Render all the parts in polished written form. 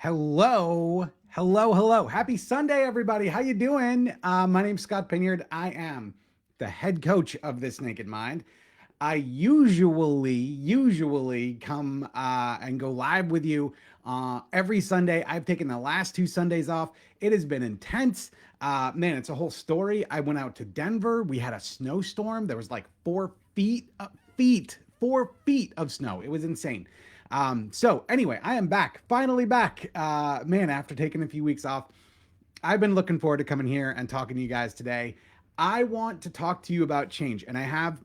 Hello. Happy Sunday, everybody. How you doing? My name's Scott Pinyard. I am the head coach of This Naked Mind. I usually come and go live with you every Sunday. I've taken the last 2 Sundays off. It has been intense. Man, it's a whole story. I went out to Denver. We had a snowstorm. There was like 4 feet of snow. It was insane. So anyway, I am back, finally back. Man, after taking a few weeks off, I've been looking forward to coming here and talking to you guys today. I want to talk to you about change, and I have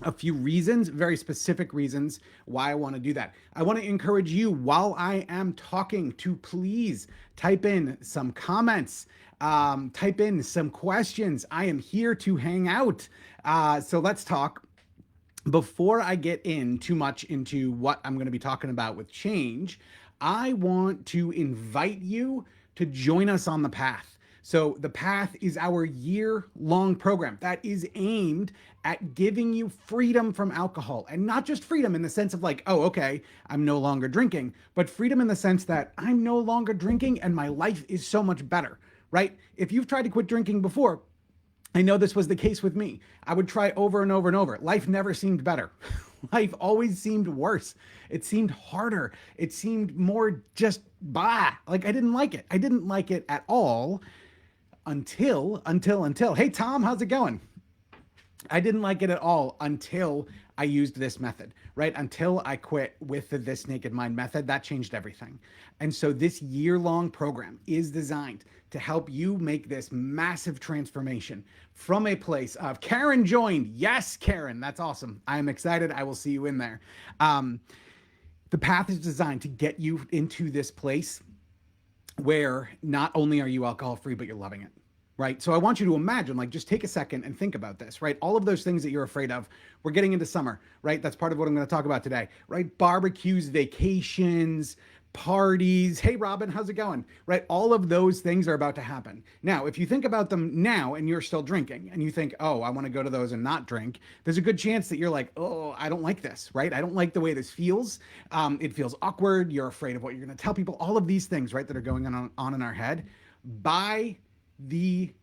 a few reasons, very specific reasons why I want to do that. I want to encourage you while I am talking to please type in some comments, type in some questions. I am here to hang out. So let's talk. Before I get in too much into what I'm going to be talking about with change, I want to invite you to join us on the path. So the path is our year-long program that is aimed at giving you freedom from alcohol, and not just freedom in the sense of like, oh, okay, I'm no longer drinking, but freedom in the sense that I'm no longer drinking and my life is so much better, right? If you've tried to quit drinking before, I know this was the case with me. I would try over and over and over. Life never seemed better. Life always seemed worse. It seemed harder. It seemed more just bah. Like I didn't like it. I didn't like it at all until. Hey Tom, how's it going? I didn't like it at all until I used this method, right? Until I quit with the This Naked Mind method. That changed everything. And so this year-long program is designed to help you make this massive transformation from a place of Karen joined. Yes, Karen, that's awesome. I am excited. I will see you in there. The path is designed to get you into this place where not only are you alcohol free, but you're loving it. Right. So I want you to imagine, like, just take a second and think about this, right? All of those things that you're afraid of. We're getting into summer, right? That's part of what I'm going to talk about today, right? Barbecues, vacations, parties. Hey, Robin, how's it going? Right? All of those things are about to happen. Now, if you think about them now and you're still drinking and you think, oh, I want to go to those and not drink, there's a good chance that you're like, oh, I don't like this, right? I don't like the way this feels. It feels awkward. You're afraid of what you're going to tell people. All of these things, right, that are going on in our head. By the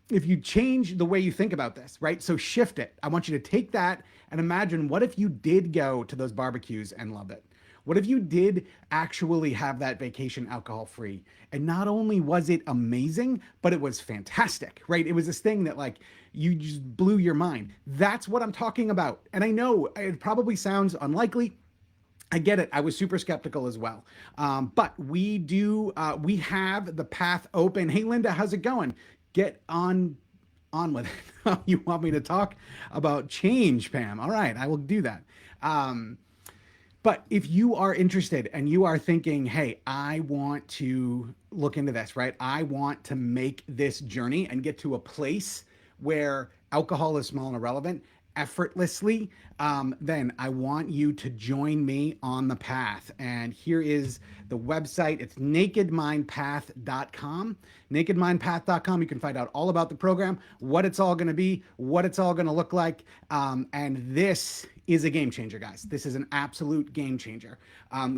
if you change the way you think about this, right? So shift it. I want you to take that and imagine, what if you did go to those barbecues and love it? What if you did actually have that vacation alcohol free? And not only was it amazing, but it was fantastic, right? It was this thing that like you just blew your mind. That's what I'm talking about. And I know it probably sounds unlikely. I get it. I was super skeptical as well. But we have the path open. Hey, Linda, how's it going? Get on with it. You want me to talk about change, Pam? All right, I will do that. But if you are interested and you are thinking, hey, I want to look into this, right? I want to make this journey and get to a place where alcohol is small and irrelevant effortlessly, then I want you to join me on the path. And here is the website. It's nakedmindpath.com. Nakedmindpath.com. You can find out all about the program, what it's all going to be, what it's all going to look like. And this is a game changer, guys. This is an absolute game changer.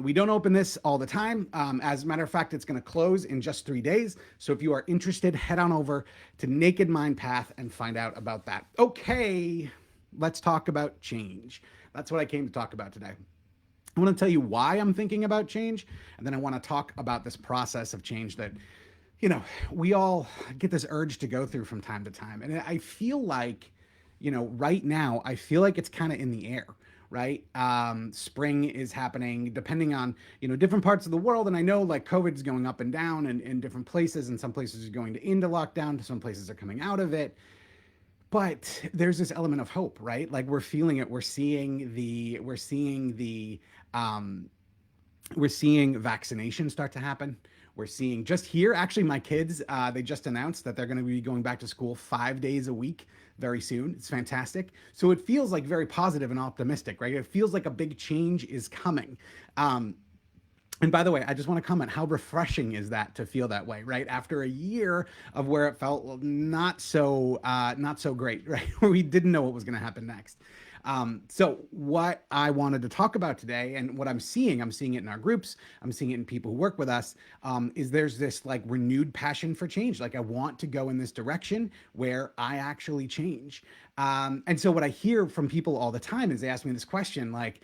We don't open this all the time. As a matter of fact, it's going to close in just 3 days. So if you are interested, head on over to Naked Mind Path and find out about that. Okay, let's talk about change. That's what I came to talk about today. I want to tell you why I'm thinking about change, and then I want to talk about this process of change that, you know, we all get this urge to go through from time to time. And I feel like, you know, right now, I feel like it's kind of in the air, right? Spring is happening depending on, you know, different parts of the world. And I know like COVID is going up and down in different places, and some places are going into lockdown, some places are coming out of it. But there's this element of hope, right? Like we're feeling it. We're seeing vaccination start to happen. We're seeing just here, actually, my kids, they just announced that they're going to be going back to school 5 days a week very soon. It's fantastic. So it feels like very positive and optimistic, right? It feels like a big change is coming. And by the way, I just want to comment, how refreshing is that to feel that way, right? After a year of where it felt not so great, right? Where we didn't know what was going to happen next. So what I wanted to talk about today, and what I'm seeing it in our groups, I'm seeing it in people who work with us, is there's this like renewed passion for change. Like I want to go in this direction where I actually change. And so what I hear from people all the time is they ask me this question, like,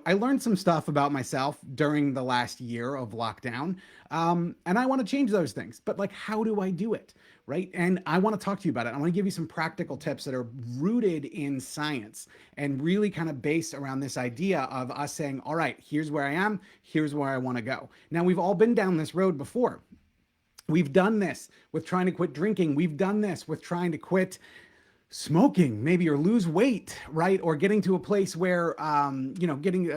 I learned some stuff about myself during the last year of lockdown, and I want to change those things. But like, how do I do it? Right. And I want to talk to you about it. I want to give you some practical tips that are rooted in science and really kind of based around this idea of us saying, all right, here's where I am, here's where I want to go. Now, we've all been down this road before. We've done this with trying to quit drinking. We've done this with trying to quit smoking, maybe, or lose weight, right? Or getting to a place where,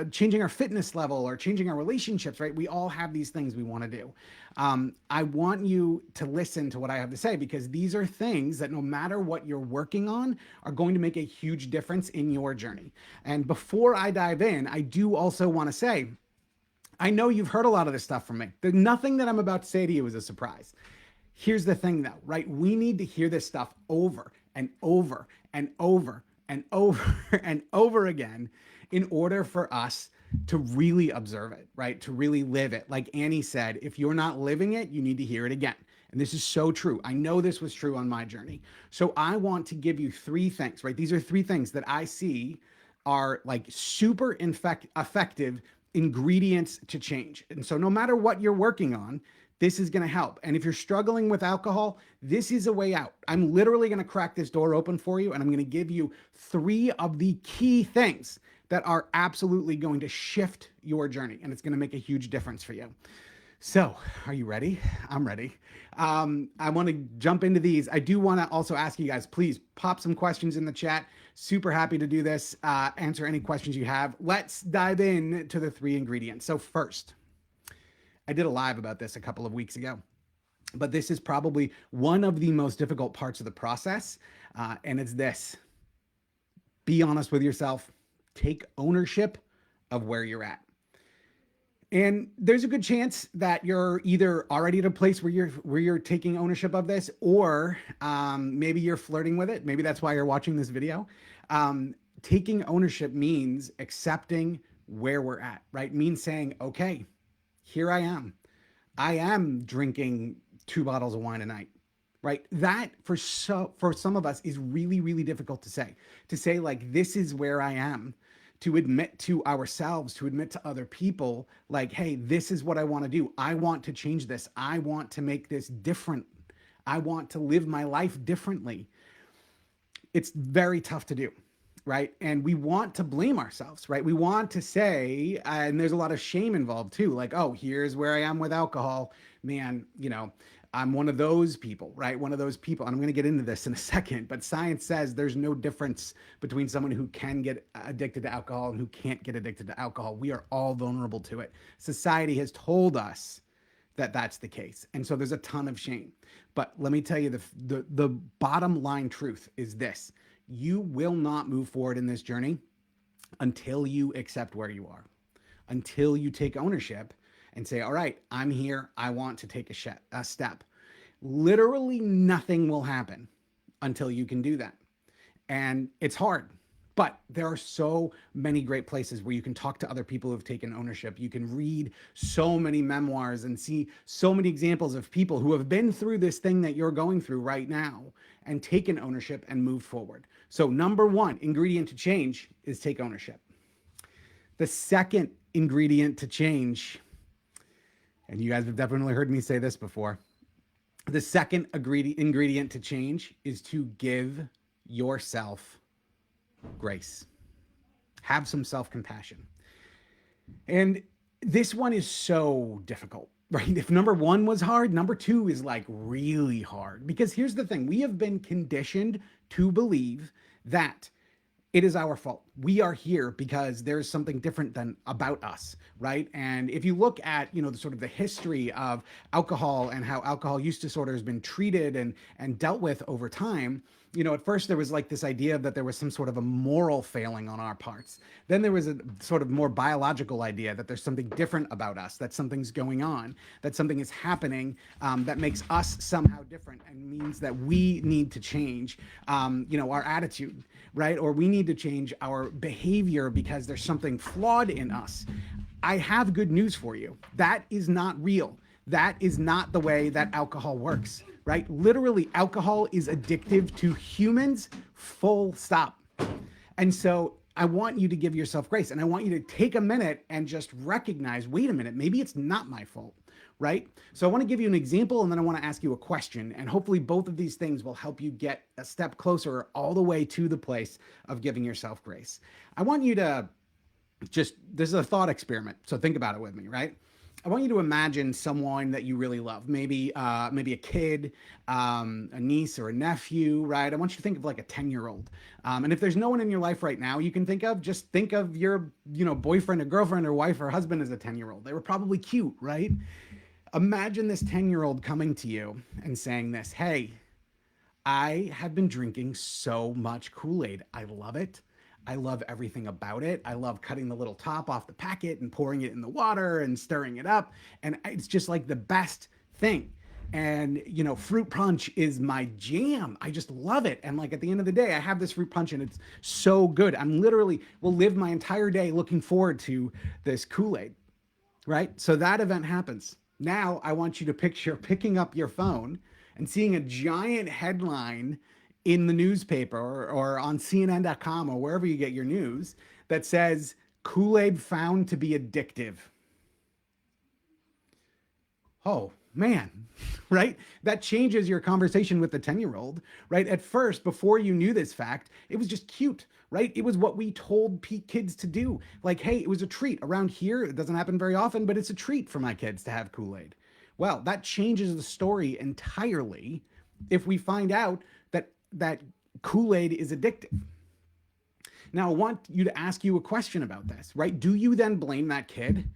changing our fitness level or changing our relationships, right? We all have these things we want to do. I want you to listen to what I have to say, because these are things that no matter what you're working on are going to make a huge difference in your journey. And before I dive in, I do also want to say, I know you've heard a lot of this stuff from me. There's nothing that I'm about to say to you is a surprise. Here's the thing though, right? We need to hear this stuff over and over and over and over and over again in order for us to really observe it, right? To really live it. Like Annie said, if you're not living it, you need to hear it again. And this is so true. I know this was true on my journey. So I want to give you three things, right? These are three things that I see are like super effective ingredients to change. And so no matter what you're working on, this is going to help. And if you're struggling with alcohol, this is a way out. I'm literally going to crack this door open for you, and I'm going to give you three of the key things that are absolutely going to shift your journey, and it's going to make a huge difference for you. So, are you ready? I'm ready. I want to jump into these. I do want to also ask you guys, please pop some questions in the chat. Super happy to do this. Answer any questions you have. Let's dive in to the three ingredients. So first, I did a live about this a couple of weeks ago, but this is probably one of the most difficult parts of the process. And it's this: be honest with yourself, take ownership of where you're at. And there's a good chance that you're either already at a place where you're taking ownership of this, or maybe you're flirting with it. Maybe that's why you're watching this video. Taking ownership means accepting where we're at, right? Means saying, okay, here I am. I am drinking 2 bottles of wine a night, right? That for some of us is really, really difficult to say. To say like, this is where I am. To admit to ourselves, to admit to other people, like, hey, this is what I want to do. I want to change this. I want to make this different. I want to live my life differently. It's very tough to do, right? And we want to blame ourselves, right? We want to say, and there's a lot of shame involved too, like, oh, here's where I am with alcohol. Man, I'm one of those people, right? One of those people. And I'm going to get into this in a second, but science says there's no difference between someone who can get addicted to alcohol and who can't get addicted to alcohol. We are all vulnerable to it. Society has told us that that's the case. And so there's a ton of shame. But let me tell you, the bottom line truth is this: you will not move forward in this journey until you accept where you are, until you take ownership and say, all right, I'm here. I want to take a step. Literally nothing will happen until you can do that. And it's hard, but there are so many great places where you can talk to other people who have taken ownership. You can read so many memoirs and see so many examples of people who have been through this thing that you're going through right now and taken ownership and moved forward. So number one ingredient to change is take ownership. The second ingredient to change, and you guys have definitely heard me say this before, the second ingredient to change is to give yourself grace. Have some self-compassion. And this one is so difficult, right? If number one was hard, number two is like really hard. Because here's the thing: we have been conditioned to believe that it is our fault. We are here because there's something different than about us, right? And if you look at, the sort of the history of alcohol and how alcohol use disorder has been treated and dealt with over time, at first there was like this idea that there was some sort of a moral failing on our parts. Then there was a sort of more biological idea that there's something different about us, that something's going on, that something is happening that makes us somehow different and means that we need to change, our attitude, right? Or we need to change our behavior because there's something flawed in us. I have good news for you. That is not real. That is not the way that alcohol works, right? Literally, alcohol is addictive to humans, full stop. And so I want you to give yourself grace, and I want you to take a minute and just recognize, wait a minute, maybe it's not my fault, right? So I want to give you an example, and then I want to ask you a question, and hopefully both of these things will help you get a step closer all the way to the place of giving yourself grace. I want you to this is a thought experiment, so think about it with me, right? I want you to imagine someone that you really love, maybe a kid, a niece or a nephew, right? I want you to think of like a 10-year-old. And if there's no one in your life right now you can think of, just think of your, boyfriend or girlfriend or wife or husband as a 10-year-old. They were probably cute, right? Imagine this 10-year-old coming to you and saying this, hey, I have been drinking so much Kool-Aid. I love it. I love everything about it. I love cutting the little top off the packet and pouring it in the water and stirring it up. And it's just like the best thing. And, fruit punch is my jam. I just love it. And like at the end of the day, I have this fruit punch and it's so good. I'm literally will live my entire day looking forward to this Kool-Aid, right? So that event happens. Now I want you to picture picking up your phone and seeing a giant headline in the newspaper or on CNN.com or wherever you get your news that says Kool-Aid found to be addictive. Oh, man, right? That changes your conversation with the 10-year-old, right? At first, before you knew this fact, it was just cute, right? It was what we told kids to do. Like, hey, it was a treat. Around here, it doesn't happen very often, but it's a treat for my kids to have Kool-Aid. Well, that changes the story entirely if we find out that Kool-Aid is addictive. Now, I want you to ask you a question about this, right? Do you then blame that kid?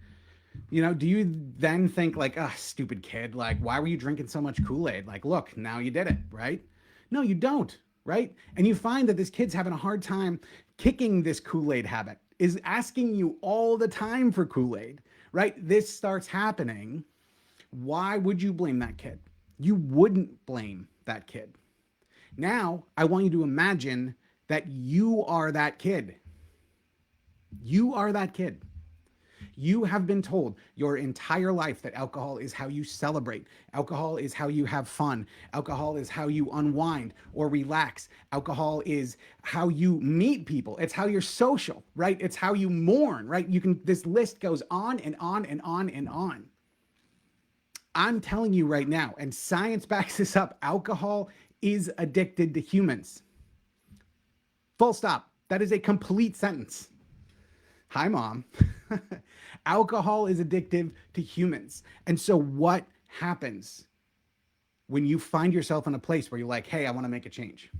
Do you then think like, stupid kid, like, why were you drinking so much Kool-Aid? Like, look, now you did it, right? No, you don't, right? And you find that this kid's having a hard time kicking this Kool-Aid habit, is asking you all the time for Kool-Aid, right? This starts happening. Why would you blame that kid? You wouldn't blame that kid. Now, I want you to imagine that you are that kid. You are that kid. You have been told your entire life that alcohol is how you celebrate. Alcohol is how you have fun. Alcohol is how you unwind or relax. Alcohol is how you meet people. It's how you're social, right? It's how you mourn, right? This list goes on and on and on and on. I'm telling you right now, and science backs this up, alcohol is addicted to humans. Full stop. That is a complete sentence. Hi, Mom. Alcohol is addictive to humans. And so what happens when you find yourself in a place where you're like, hey, I want to make a change?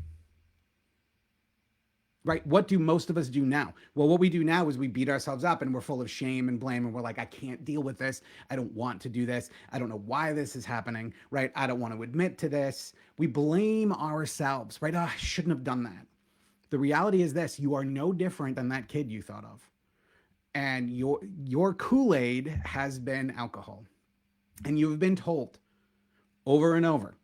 Right? What do most of us do now? Well, what we do now is we beat ourselves up and we're full of shame and blame. And we're like, I can't deal with this. I don't want to do this. I don't know why this is happening, right? I don't want to admit to this. We blame ourselves, right? Oh, I shouldn't have done that. The reality is this: you are no different than that kid you thought of. And your Kool-Aid has been alcohol. And you've been told over and over,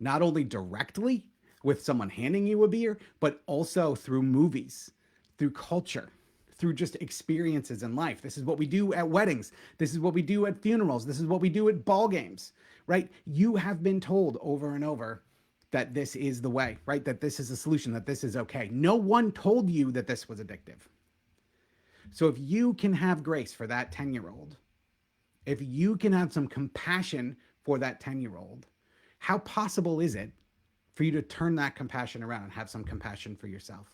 not only directly, with someone handing you a beer, but also through movies, through culture, through just experiences in life. This is what we do at weddings. This is what we do at funerals. This is what we do at ball games, right? You have been told over and over that this is the way, right? That this is a solution, that this is okay. No one told you that this was addictive. So if you can have grace for that 10-year-old, if you can have some compassion for that 10-year-old, how possible is it for you to turn that compassion around and have some compassion for yourself,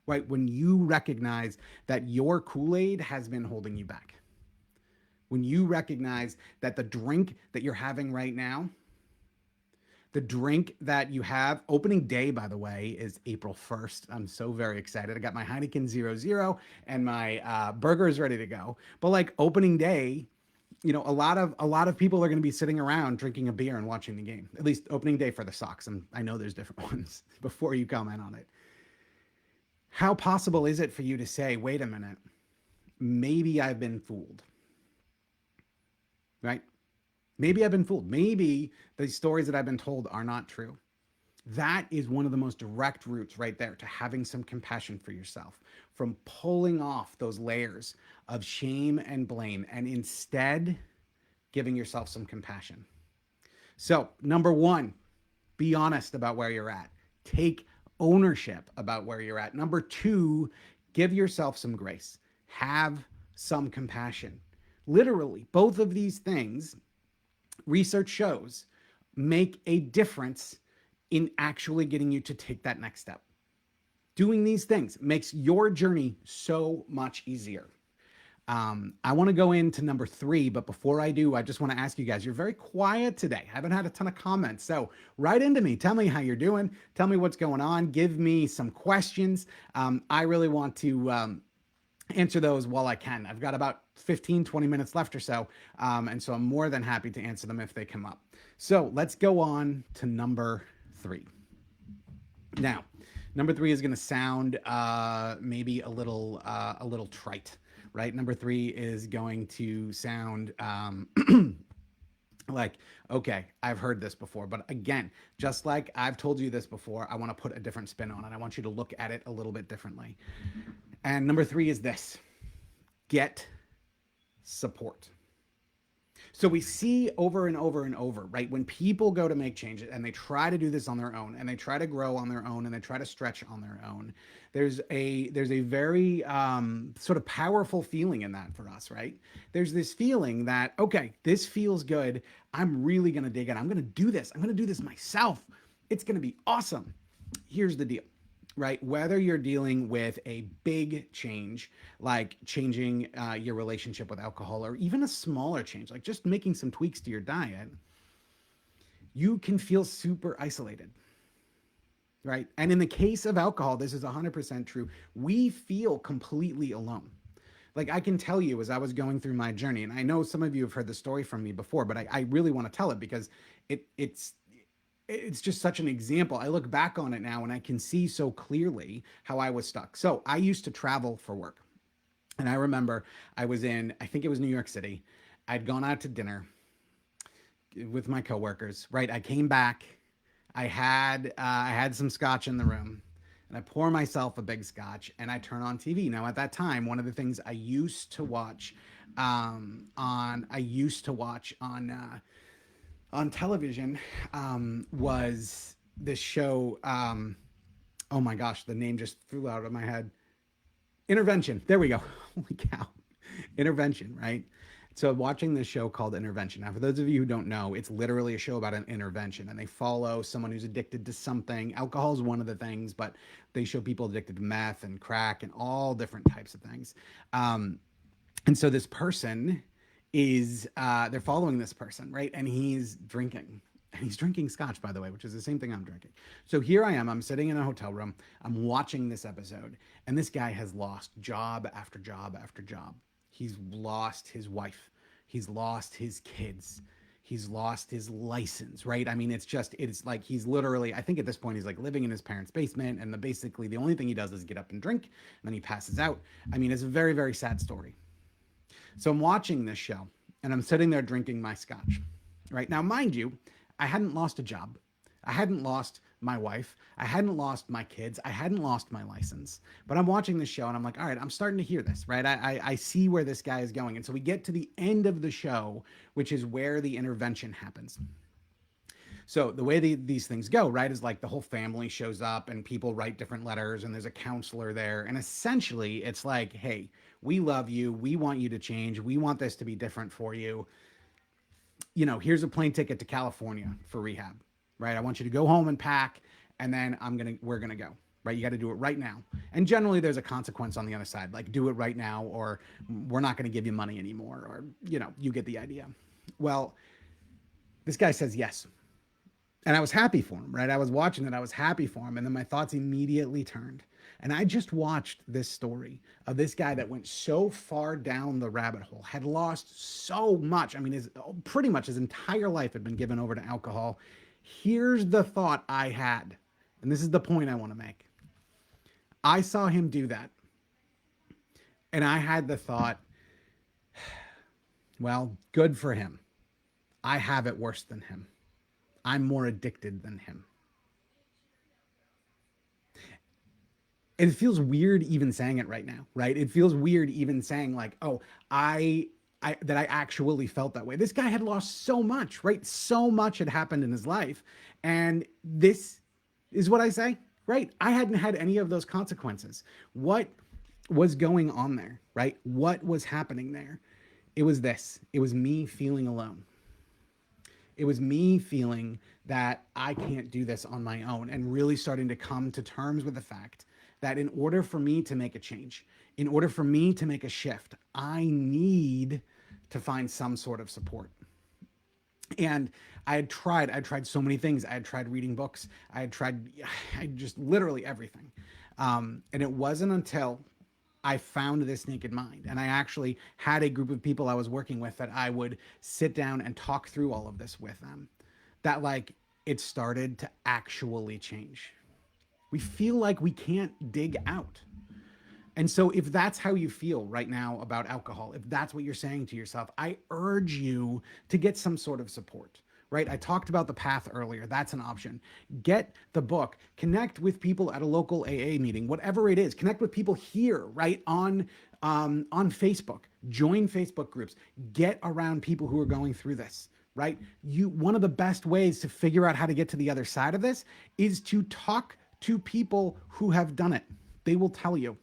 right? When you recognize that your Kool-Aid has been holding you back, when you recognize that the drink that you're having right now, the drink that you have, opening day, by the way, is April 1st. I'm so very excited. I got my Heineken 0.0 and my burger is ready to go. But like opening day, a lot of people are going to be sitting around drinking a beer and watching the game. At least opening day for the Sox. And I know there's different ones before you comment on it. How possible is it for you to say, wait a minute, maybe I've been fooled, right? Maybe I've been fooled. Maybe the stories that I've been told are not true. That is one of the most direct routes right there to having some compassion for yourself, from pulling off those layers of shame and blame and instead giving yourself some compassion. So, number one, be honest about where you're at. Take ownership about where you're at. Number two, give yourself some grace. Have some compassion. Literally, both of these things, research shows, make a difference in actually getting you to take that next step. Doing these things makes your journey so much easier. I want to go into number three, but before I do, I just want to ask you guys, you're very quiet today. I haven't had a ton of comments. So write into me. Tell me how you're doing. Tell me what's going on. Give me some questions. I really want to answer those while I can. I've got about 15, 20 minutes left or so. And so I'm more than happy to answer them if they come up. So let's go on to number three. Now, number three is going to sound maybe a little trite, right? Number three is going to sound like, okay, I've heard this before. But again, just like I've told you this before, I want to put a different spin on it. I want you to look at it a little bit differently. And number three is this: get support. So we see over and over and over, right? When people go to make changes and they try to do this on their own and they try to grow on their own and they try to stretch on their own, there's a very sort of powerful feeling in that for us, right? There's this feeling that, okay, this feels good. I'm really going to dig in. I'm going to do this. I'm going to do this myself. It's going to be awesome. Here's the deal. Right? Whether you're dealing with a big change, like changing your relationship with alcohol, or even a smaller change, like just making some tweaks to your diet, you can feel super isolated, right? And in the case of alcohol, this is 100% true. We feel completely alone. Like I can tell you as I was going through my journey, and I know some of you have heard the story from me before, but I really want to tell it because it's just such an example. I look back on it now and I can see so clearly how I was stuck. So I used to travel for work. And I remember I was I think it was New York City. I'd gone out to dinner with my coworkers, right? I came back. I had some scotch in the room and I pour myself a big scotch and I turn on TV. Now at that time, one of the things I used to watch on television was this show. Oh my gosh, the name just flew out of my head. Intervention. There we go. Holy cow. Intervention, right? So watching this show called Intervention. Now, for those of you who don't know, it's literally a show about an intervention, and they follow someone who's addicted to something. Alcohol is one of the things, but they show people addicted to meth and crack and all different types of things. And so this person they're following this person, right? And he's drinking scotch, by the way, which is the same thing I'm drinking. So here I am, I'm sitting in a hotel room, I'm watching this episode, and this guy has lost job after job after job. He's lost his wife. He's lost his kids. He's lost his license, right? I mean, it's like he's literally, I think at this point, he's like living in his parents' basement, and basically the only thing he does is get up and drink, and then he passes out. I mean, it's a very, very sad story. So I'm watching this show and I'm sitting there drinking my scotch, right? Now, mind you, I hadn't lost a job. I hadn't lost my wife. I hadn't lost my kids. I hadn't lost my license. But I'm watching this show and I'm like, all right, I'm starting to hear this, right? I see where this guy is going. And so we get to the end of the show, which is where the intervention happens. So the way these things go, right, is like the whole family shows up and people write different letters and there's a counselor there. And essentially it's like, hey, we love you. We want you to change. We want this to be different for you. You know, here's a plane ticket to California for rehab, right? I want you to go home and pack, and then we're going to go, right? You got to do it right now. And generally there's a consequence on the other side, like do it right now, or we're not going to give you money anymore, or, you know, you get the idea. Well, this guy says yes. And I was happy for him, right? I was watching it. I was happy for him. And then my thoughts immediately turned. And I just watched this story of this guy that went so far down the rabbit hole, had lost so much. I mean, pretty much his entire life had been given over to alcohol. Here's the thought I had, and this is the point I want to make. I saw him do that, and I had the thought, well, good for him. I have it worse than him. I'm more addicted than him. It feels weird even saying it right now, right? It feels weird even saying like, oh, that I actually felt that way. This guy had lost so much, right? So much had happened in his life. And this is what I say, right? I hadn't had any of those consequences. What was going on there, right? What was happening there? It was this. It was me feeling alone. It was me feeling that I can't do this on my own, and really starting to come to terms with the fact that in order for me to make a change, in order for me to make a shift, I need to find some sort of support. And I tried so many things. I had tried reading books. I just literally everything. And it wasn't until I found This Naked Mind, and I actually had a group of people I was working with that I would sit down and talk through all of this with them, that like it started to actually change. We feel like we can't dig out. And so if that's how you feel right now about alcohol, if that's what you're saying to yourself, I urge you to get some sort of support, right? I talked about the path earlier. That's an option. Get the book, connect with people at a local AA meeting, whatever it is, connect with people here, right? On Facebook, join Facebook groups, get around people who are going through this, right? One of the best ways to figure out how to get to the other side of this is to talk to people who have done it. They will tell you,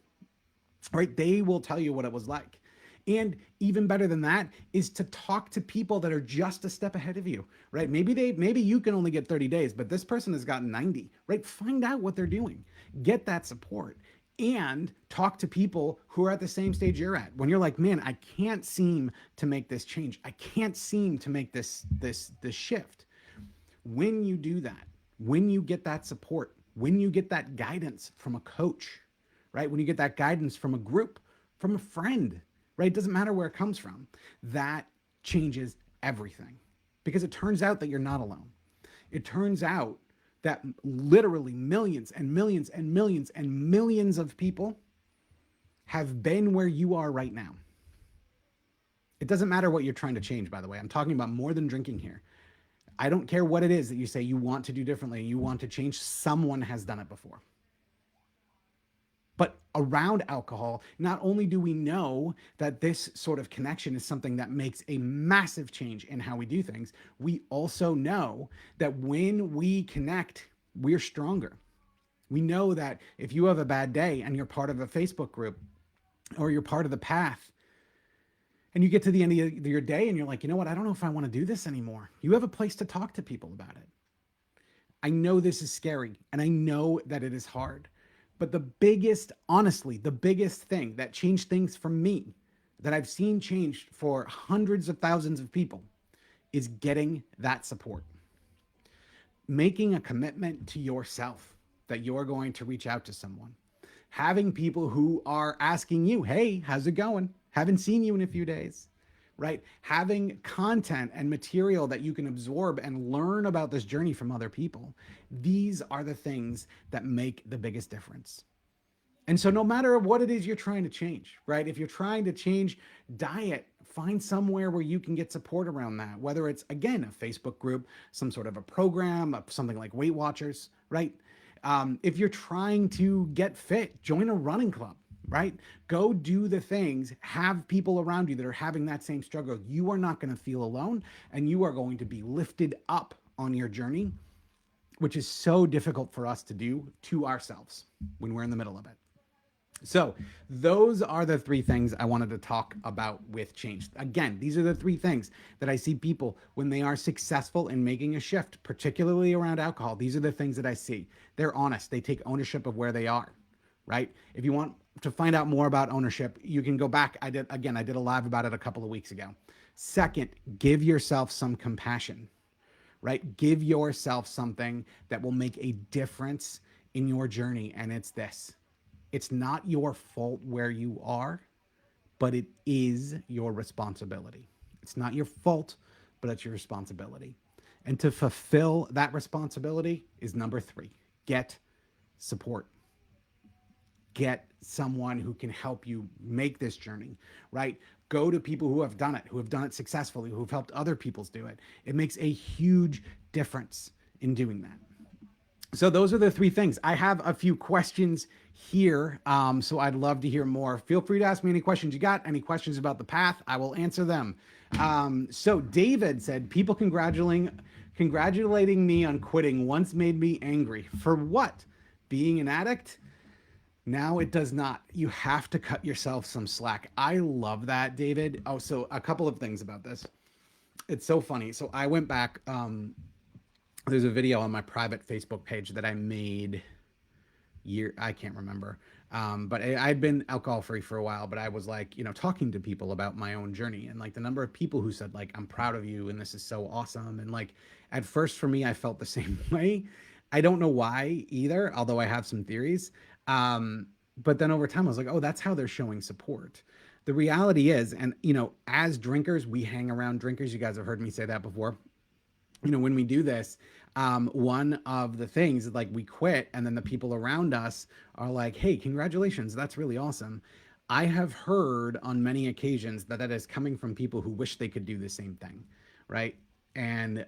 right? They will tell you what it was like. And even better than that is to talk to people that are just a step ahead of you, right? Maybe you can only get 30 days, but this person has gotten 90, right? Find out what they're doing, get that support, and talk to people who are at the same stage you're at. When you're like, man, I can't seem to make this change. I can't seem to make this shift. When you do that, when you get that support, when you get that guidance from a coach, right? When you get that guidance from a group, from a friend, right? It doesn't matter where it comes from. That changes everything, because it turns out that you're not alone. It turns out that literally millions and millions and millions and millions of people have been where you are right now. It doesn't matter what you're trying to change, by the way. I'm talking about more than drinking here. I don't care what it is that you say you want to do differently, you want to change. Someone has done it before. But around alcohol, not only do we know that this sort of connection is something that makes a massive change in how we do things, we also know that when we connect, we're stronger. We know that if you have a bad day and you're part of a Facebook group, or you're part of the path, and you get to the end of your day and you're like, you know what, I don't know if I want to do this anymore. You have a place to talk to people about it. I know this is scary, and I know that it is hard. But honestly, the biggest thing that changed things for me, that I've seen changed for hundreds of thousands of people, is getting that support. Making a commitment to yourself that you're going to reach out to someone. Having people who are asking you, hey, how's it going? Haven't seen you in a few days, right? Having content and material that you can absorb and learn about this journey from other people. These are the things that make the biggest difference. And so no matter what it is you're trying to change, right? If you're trying to change diet, find somewhere where you can get support around that, whether it's, again, a Facebook group, some sort of a program, something like Weight Watchers, right? If you're trying to get fit, join a running club, right? Go do the things, have people around you that are having that same struggle. You are not going to feel alone, and you are going to be lifted up on your journey, which is so difficult for us to do to ourselves when we're in the middle of it. So those are the three things I wanted to talk about with change. Again, these are the three things that I see people when they are successful in making a shift, particularly around alcohol. These are the things that I see. They're honest. They take ownership of where they are, right? If you want to find out more about ownership, you can go back. I did a live about it a couple of weeks ago. Second, give yourself some compassion, right? Give yourself something that will make a difference in your journey. And it's this: It's not your fault where you are, but it is your responsibility. It's not your fault, but it's your responsibility. And to fulfill that responsibility is number three: get support. Get someone who can help you make this journey, right? Go to people who have done it successfully, who've helped other people do it. It makes a huge difference in doing that. So those are the three things. I have a few questions here, so I'd love to hear more. Feel free to ask me any questions you got. Any questions about the path, I will answer them. So David said, people congratulating me on quitting once made me angry. For what? Being an addict? Now it does not. You have to cut yourself some slack. I love that, David. Oh, so a couple of things about this. It's so funny. So I went back. There's a video on my private Facebook page that I made I can't remember. But I'd been alcohol free for a while, but I was like, talking to people about my own journey, and like the number of people who said like, I'm proud of you and this is so awesome. And like, at first for me, I felt the same way. I don't know why either, although I have some theories. But then over time I was like, oh, that's how they're showing support. The reality is, and as drinkers, we hang around drinkers. You guys have heard me say that before. When we do this, one of the things is like we quit and then the people around us are like, hey, congratulations, that's really awesome. I have heard on many occasions that is coming from people who wish they could do the same thing, right? And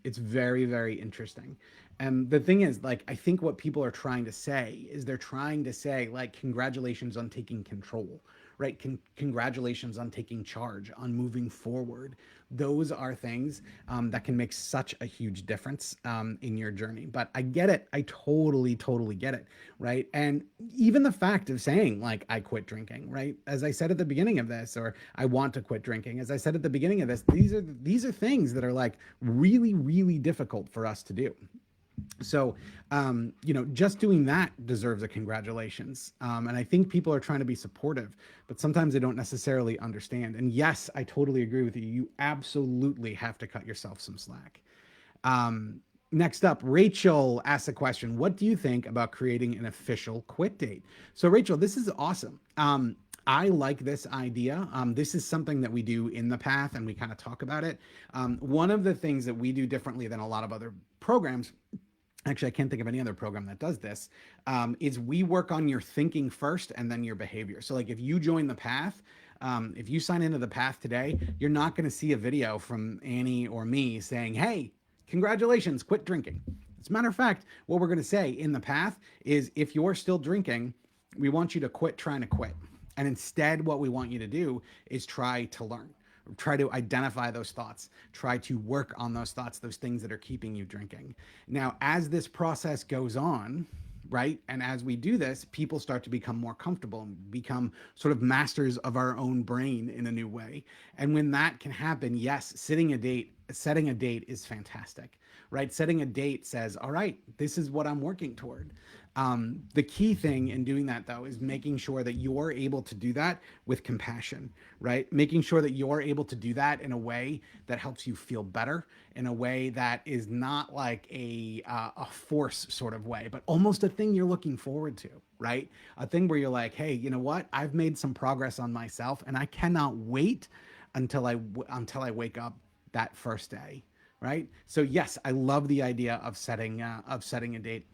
it's very, very interesting. And the thing is, like, I think what people are trying to say is they're trying to say, like, congratulations on taking control, right? Congratulations on taking charge, on moving forward. Those are things that can make such a huge difference in your journey. But I get it. I totally, totally get it, right? And even the fact of saying, like, I quit drinking, right? As I said at the beginning of this, or I want to quit drinking, as I said at the beginning of this, these are things that are like really, really difficult for us to do. So, just doing that deserves a congratulations. And I think people are trying to be supportive, but sometimes they don't necessarily understand. And yes, I totally agree with you. You absolutely have to cut yourself some slack. Next up, Rachel asks a question. What do you think about creating an official quit date? So Rachel, this is awesome. I like this idea. This is something that we do in the path and we kind of talk about it. One of the things that we do differently than a lot of other programs, actually, I can't think of any other program that does this, is we work on your thinking first and then your behavior. So like if you join the path, if you sign into the path today, you're not going to see a video from Annie or me saying, hey, congratulations, quit drinking. As a matter of fact, what we're going to say in the path is if you're still drinking, we want you to quit trying to quit. And instead, what we want you to do is try to learn. Try to identify those thoughts, try to work on those thoughts, those things that are keeping you drinking. Now, as this process goes on, right, and as we do this, people start to become more comfortable and become sort of masters of our own brain in a new way. And when that can happen, yes, setting a date is fantastic, right? Setting a date says, all right, this is what I'm working toward. The key thing in doing that, though, is making sure that you're able to do that with compassion, right? Making sure that you're able to do that in a way that helps you feel better, in a way that is not like a force sort of way, but almost a thing you're looking forward to, right? A thing where you're like, hey, you know what? I've made some progress on myself, and I cannot wait until I wake up that first day, right? So yes, I love the idea of setting a date.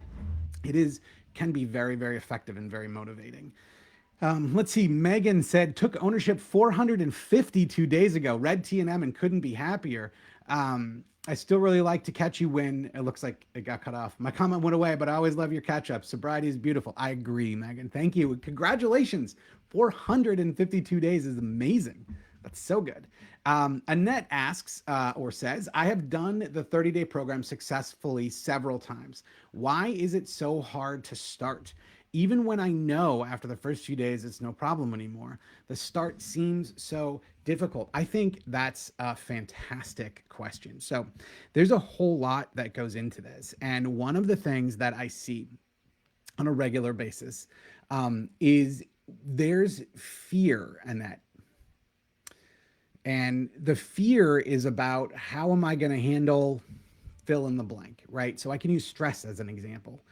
It can be very, very effective and very motivating. Let's see. Megan said, took ownership 452 days ago, read T&M and couldn't be happier. I still really like to catch you when it looks like it got cut off. My comment went away, but I always love your catch up. Sobriety is beautiful. I agree, Megan. Thank you. Congratulations. 452 days is amazing. That's so good. Annette asks or says, I have done the 30-day program successfully several times. Why is it so hard to start? Even when I know after the first few days it's no problem anymore, the start seems so difficult. I think that's a fantastic question. So there's a whole lot that goes into this. And one of the things that I see on a regular basis is there's fear, Annette. And the fear is about how am I going to handle fill in the blank, right? So I can use stress as an example.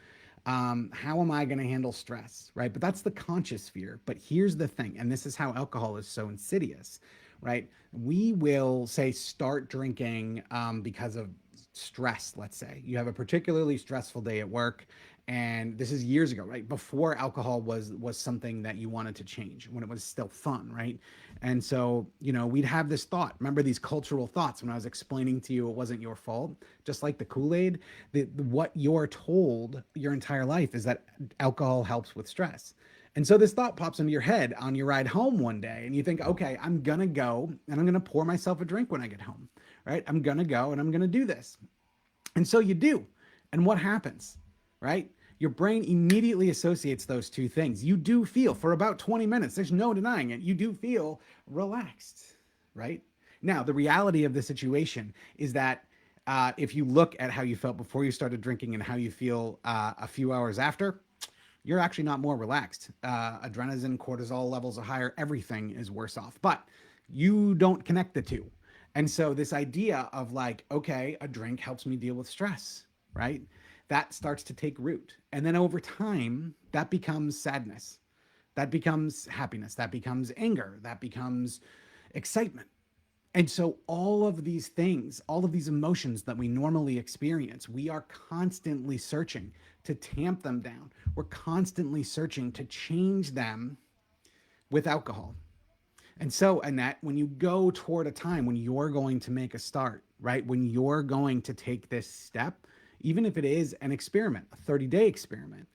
How am I going to handle stress? Right. But that's the conscious fear. But here's the thing, and this is how alcohol is so insidious, right? We will say start drinking because of stress. Let's say you have a particularly stressful day at work, and this is years ago, right? Before alcohol was something that you wanted to change, when it was still fun, right? And so, we'd have this thought. Remember these cultural thoughts when I was explaining to you it wasn't your fault, just like the Kool-Aid. What you're told your entire life is that alcohol helps with stress. And so this thought pops into your head on your ride home one day, and you think, okay, I'm going to go and I'm going to pour myself a drink when I get home, right? I'm going to go and I'm going to do this. And so you do. And what happens, right? Your brain immediately associates those two things. You do feel for about 20 minutes, there's no denying it, you do feel relaxed, right? Now, the reality of the situation is that if you look at how you felt before you started drinking and how you feel a few hours after, you're actually not more relaxed. Adrenaline, cortisol levels are higher, everything is worse off. But you don't connect the two. And so this idea of like, okay, a drink helps me deal with stress, right? That starts to take root. And then over time, that becomes sadness. That becomes happiness. That becomes anger. That becomes excitement. And so all of these things, all of these emotions that we normally experience, we are constantly searching to tamp them down. We're constantly searching to change them with alcohol. And so, Annette, when you go toward a time when you're going to make a start, right? When you're going to take this step, even if it is an experiment, a 30-day experiment,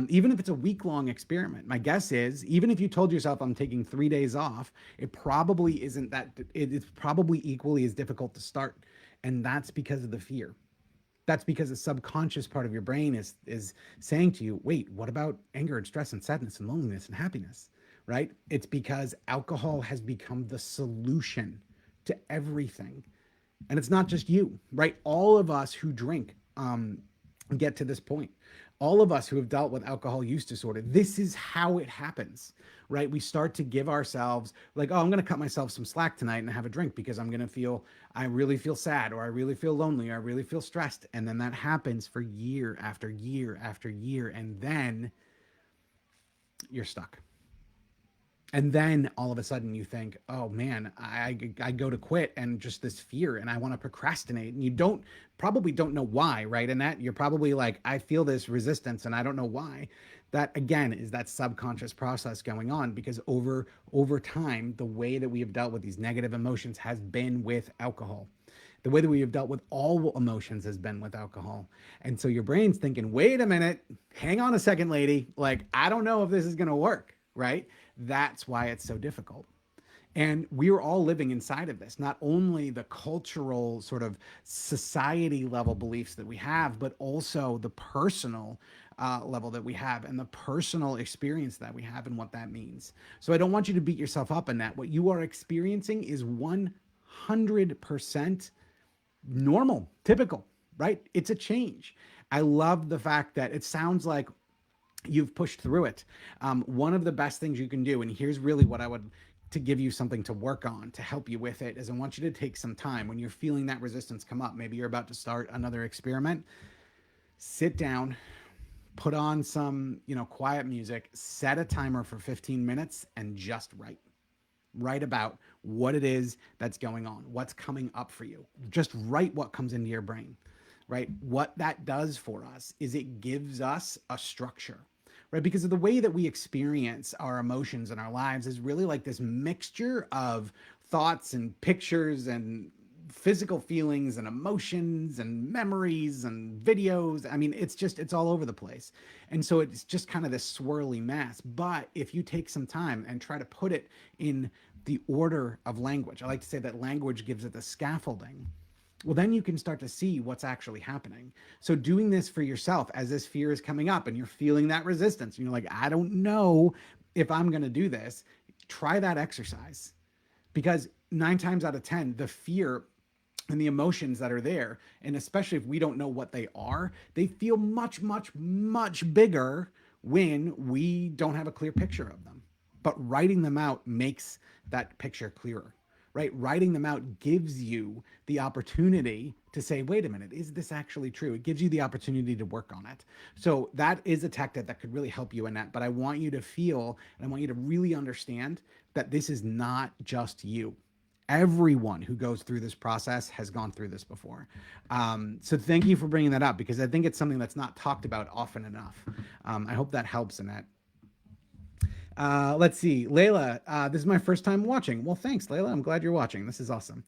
even if it's a week-long experiment, my guess is, even if you told yourself I'm taking 3 days off, it probably isn't that, it's probably equally as difficult to start. And that's because of the fear. That's because the subconscious part of your brain is saying to you, wait, what about anger and stress and sadness and loneliness and happiness, right? It's because alcohol has become the solution to everything. And it's not just you, right? All of us who drink get to this point. All of us who have dealt with alcohol use disorder, this is how it happens, right? We start to give ourselves like, oh, I'm going to cut myself some slack tonight and have a drink because I really feel sad, or I really feel lonely, or I really feel stressed. And then that happens for year after year after year. And then you're stuck. And then all of a sudden you think, oh man, I go to quit, and just this fear, and I want to procrastinate. And you probably don't know why, right? And that you're probably like, I feel this resistance and I don't know why. That again is that subconscious process going on, because over time, the way that we have dealt with these negative emotions has been with alcohol. The way that we have dealt with all emotions has been with alcohol. And so your brain's thinking, wait a minute, hang on a second, lady. Like, I don't know if this is going to work, right? That's why it's so difficult. And we're all living inside of this, not only the cultural sort of society level beliefs that we have, but also the personal level that we have, and the personal experience that we have, and what that means. So I don't want you to beat yourself up in that. What you are experiencing is 100% normal, typical, right? It's a change. I love the fact that it sounds like you've pushed through it. One of the best things you can do, and here's really what I would, to give you something to work on to help you with it, is I want you to take some time when you're feeling that resistance come up. Maybe you're about to start another experiment. Sit down, put on some, quiet music, set a timer for 15 minutes, and just write. Write about what it is that's going on, what's coming up for you. Just write what comes into your brain, right? What that does for us is it gives us a structure, right? Because of the way that we experience our emotions in our lives is really like this mixture of thoughts and pictures and physical feelings and emotions and memories and videos. I mean, it's all over the place. And so it's just kind of this swirly mass. But if you take some time and try to put it in the order of language, I like to say that language gives it the scaffolding. Well, then you can start to see what's actually happening. So doing this for yourself as this fear is coming up and you're feeling that resistance, and you're like, I don't know if I'm going to do this. Try that exercise, because 9 times out of 10, the fear and the emotions that are there, and especially if we don't know what they are, they feel much, much, much bigger when we don't have a clear picture of them. But writing them out makes that picture clearer. right? Writing them out gives you the opportunity to say, wait a minute, is this actually true? It gives you the opportunity to work on it. So that is a tactic that could really help you in that. But I want you to feel, and I want you to really understand that this is not just you. Everyone who goes through this process has gone through this before. So thank you for bringing that up, because I think it's something that's not talked about often enough. I hope that helps, Annette. Let's see. Layla, this is my first time watching. Well, thanks, Layla. I'm glad you're watching. This is awesome.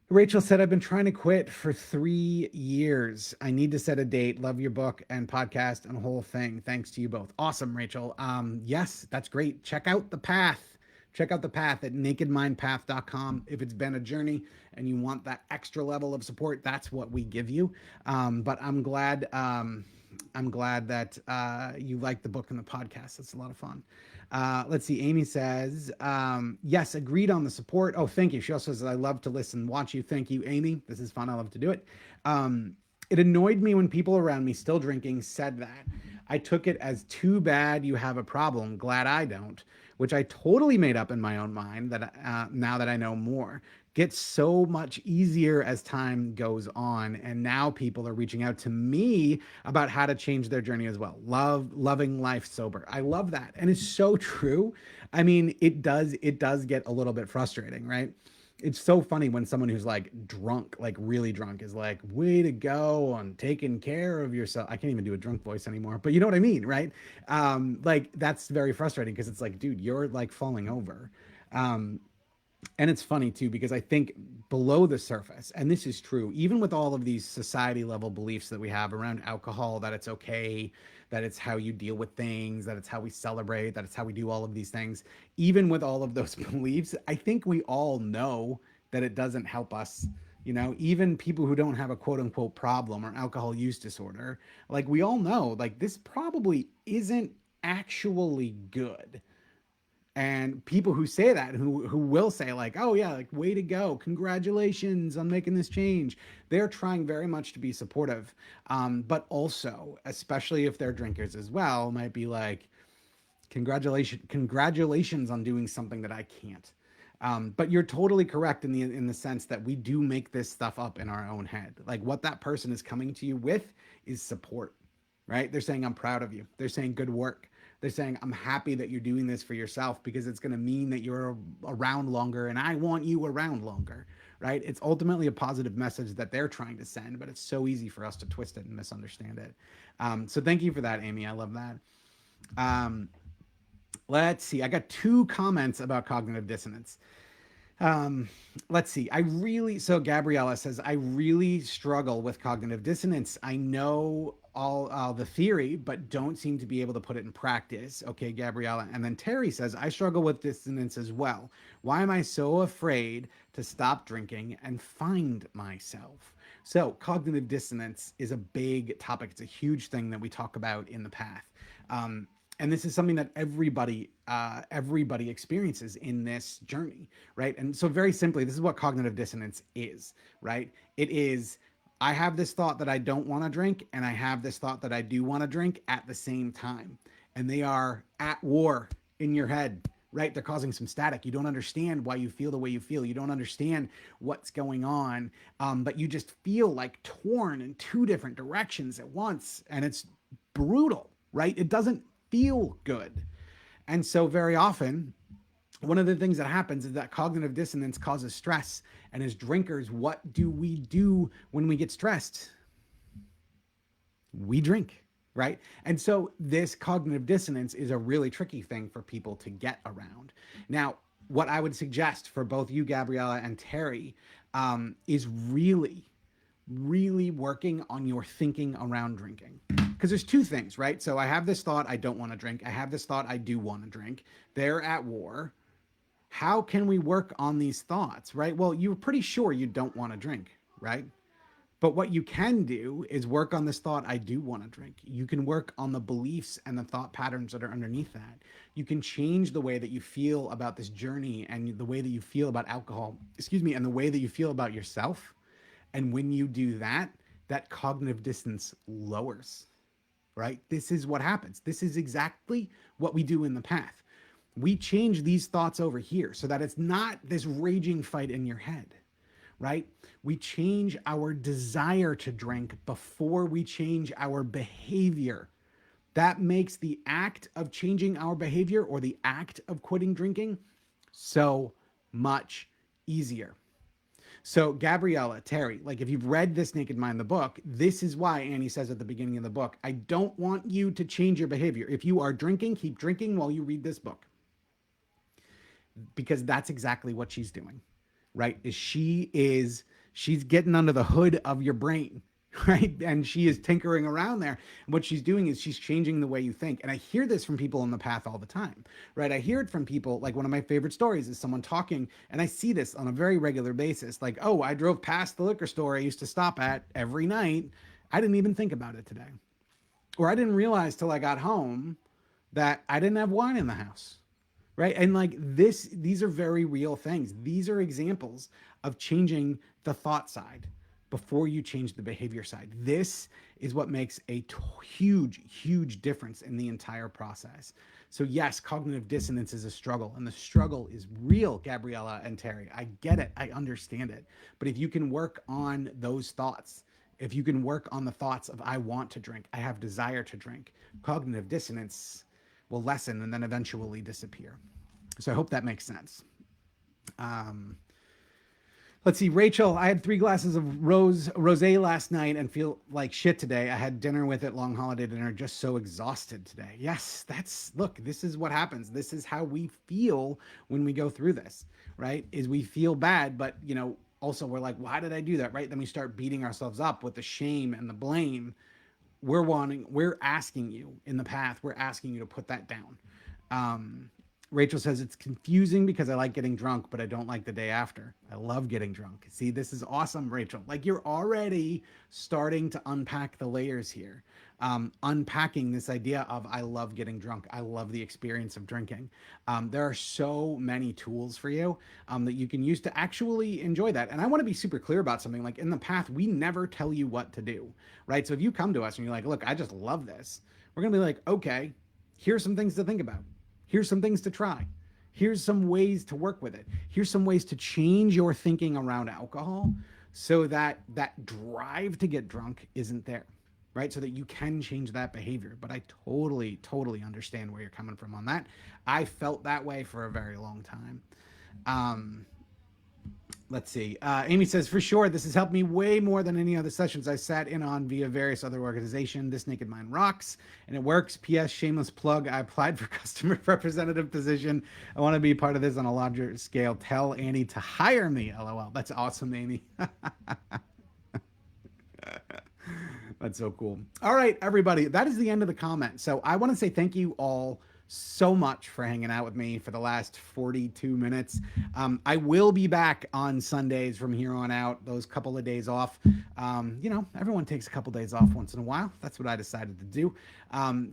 Rachel said, I've been trying to quit for 3 years. I need to set a date. Love your book and podcast and the whole thing. Thanks to you both. Awesome, Rachel. Yes, that's great. Check out the path. Check out the path at nakedmindpath.com. If it's been a journey and you want that extra level of support, that's what we give you. But I'm glad that you like the book and the podcast. It's a lot of fun. Let's see. Amy says, yes, agreed on the support. Oh, thank you. She also says, I love to listen, watch you. Thank you, Amy. This is fun. I love to do it. It annoyed me when people around me still drinking said that. I took it as too bad you have a problem. Glad I don't, which I totally made up in my own mind that now that I know more. Gets so much easier as time goes on, and now people are reaching out to me about how to change their journey as well. Loving life sober. I love that, and it's so true. I mean, it does get a little bit frustrating, right? It's so funny when someone who's like drunk, like really drunk, is like, way to go on taking care of yourself. I can't even do a drunk voice anymore, but you know what I mean, right? Like that's very frustrating, because it's like, dude, you're like falling over. And it's funny too, because I think below the surface, and this is true, even with all of these society level beliefs that we have around alcohol, that it's okay, that it's how you deal with things, that it's how we celebrate, that it's how we do all of these things. Even with all of those beliefs, I think we all know that it doesn't help us. You know, even people who don't have a quote unquote problem or alcohol use disorder, like we all know, like this probably isn't actually good. And people who say that, who will say like, oh yeah, like way to go, congratulations on making this change, they're trying very much to be supportive, but also, especially if they're drinkers as well, might be like, congratulations on doing something that I can't. But you're totally correct in the sense that we do make this stuff up in our own head. Like what that person is coming to you with is support, right? They're saying, I'm proud of you. They're saying, good work. They're saying, I'm happy that you're doing this for yourself, because it's going to mean that you're around longer and I want you around longer, right? It's ultimately a positive message that they're trying to send, but it's so easy for us to twist it and misunderstand it. So thank you for that, Amy. I love that. Let's see. I got 2 comments about cognitive dissonance. Let's see. So Gabriella says, I really struggle with cognitive dissonance. I know all the theory, but don't seem to be able to put it in practice. Okay, Gabriella. And then Terry says, I struggle with dissonance as well. Why am I so afraid to stop drinking and find myself? So cognitive dissonance is a big topic. It's a huge thing that we talk about in the path. And this is something that everybody experiences in this journey, right? And so very simply, this is what cognitive dissonance is, right? It is, I have this thought that I don't want to drink, and I have this thought that I do want to drink at the same time. And they are at war in your head, right? They're causing some static. You don't understand why you feel the way you feel. You don't understand what's going on, but you just feel like torn in 2 different directions at once. And it's brutal, right? It doesn't feel good. And so very often, one of the things that happens is that cognitive dissonance causes stress. And as drinkers, what do we do when we get stressed? We drink, right? And so this cognitive dissonance is a really tricky thing for people to get around. Now, what I would suggest for both you, Gabriella, and Terry, is really working on your thinking around drinking. Because there's 2 things, right? So I have this thought, I don't want to drink. I have this thought, I do want to drink. They're at war. How can we work on these thoughts, right? Well, you're pretty sure you don't want to drink, right? But what you can do is work on this thought, I do want to drink. You can work on the beliefs and the thought patterns that are underneath that. You can change the way that you feel about this journey and the way that you feel about alcohol, and the way that you feel about yourself. And when you do that, that cognitive dissonance lowers, right? This is what happens. This is exactly what we do in the path. We change these thoughts over here so that it's not this raging fight in your head, right? We change our desire to drink before we change our behavior. That makes the act of changing our behavior or the act of quitting drinking so much easier. So, Gabriella, Terry, like if you've read This Naked Mind, the book, this is why Annie says at the beginning of the book, I don't want you to change your behavior. If you are drinking, keep drinking while you read this book. Because that's exactly what she's doing, right? She's getting under the hood of your brain, right? And she is tinkering around there. And what she's doing is she's changing the way you think. And I hear this from people on the path all the time, right? I hear it from people. Like one of my favorite stories is someone talking, and I see this on a very regular basis. Like, oh, I drove past the liquor store I used to stop at every night. I didn't even think about it today. Or I didn't realize till I got home that I didn't have wine in the house. Right. And like these are very real things. These are examples of changing the thought side before you change the behavior side. This is what makes a huge, huge difference in the entire process. So yes, cognitive dissonance is a struggle, and the struggle is real, Gabriella and Terry. I get it. I understand it. But if you can work on those thoughts, if you can work on the thoughts of I want to drink, I have desire to drink, cognitive dissonance will lessen and then eventually disappear. So I hope that makes sense. Let's see, Rachel, I had 3 glasses of rosé last night and feel like shit today. I had dinner with it, long holiday dinner, just so exhausted today. Yes, look, this is what happens. This is how we feel when we go through this, right? Is we feel bad, but also we're like, why did I do that, right? Then we start beating ourselves up with the shame and the blame. We're asking you in the path, we're asking you to put that down. Rachel says it's confusing because I like getting drunk, but I don't like the day after. I love getting drunk. See, this is awesome, Rachel. Like you're already starting to unpack the layers here. Unpacking this idea of I love getting drunk. I love the experience of drinking. There are so many tools for you that you can use to actually enjoy that. And I want to be super clear about something. Like in the path, we never tell you what to do, right? So if you come to us and you're like, look, I just love this. We're going to be like, okay, here's some things to think about. Here's some things to try. Here's some ways to work with it. Here's some ways to change your thinking around alcohol so that that drive to get drunk isn't there, right? So that you can change that behavior. But I totally, totally understand where you're coming from on that. I felt that way for a very long time. Let's see. Amy says, for sure, this has helped me way more than any other sessions I sat in on via various other organizations. This Naked Mind rocks, and it works. P.S. Shameless plug. I applied for customer representative position. I want to be part of this on a larger scale. Tell Annie to hire me. LOL. That's awesome, Amy. That's so cool. All right, everybody. That is the end of the comment. So I want to say thank you all so much for hanging out with me for the last 42 minutes. I will be back on Sundays from here on out, those couple of days off. Everyone takes a couple days off once in a while. That's what I decided to do.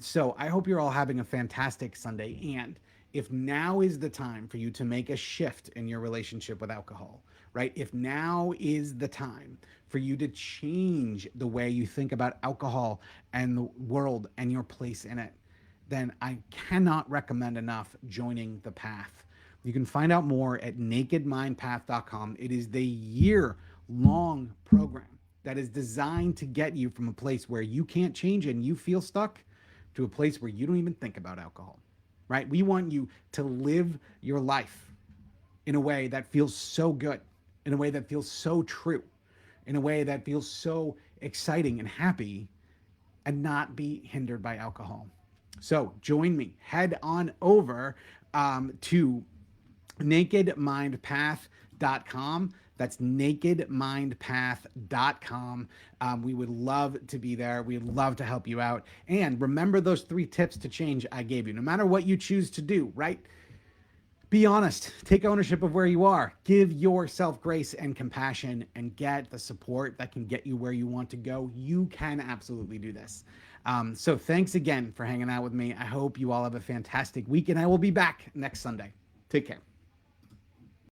So I hope you're all having a fantastic Sunday. And if now is the time for you to make a shift in your relationship with alcohol, right? If now is the time for you to change the way you think about alcohol and the world and your place in it, then I cannot recommend enough joining the path. You can find out more at nakedmindpath.com. It is the year-long program that is designed to get you from a place where you can't change and you feel stuck to a place where you don't even think about alcohol, right? We want you to live your life in a way that feels so good, in a way that feels so true, in a way that feels so exciting and happy, and not be hindered by alcohol. So join me. Head on over to nakedmindpath.com. That's nakedmindpath.com. We would love to be there. We'd love to help you out. And remember those 3 tips to change I gave you. No matter what you choose to do, right? Be honest. Take ownership of where you are. Give yourself grace and compassion and get the support that can get you where you want to go. You can absolutely do this. So thanks again for hanging out with me. I hope you all have a fantastic week, and I will be back next Sunday. Take care.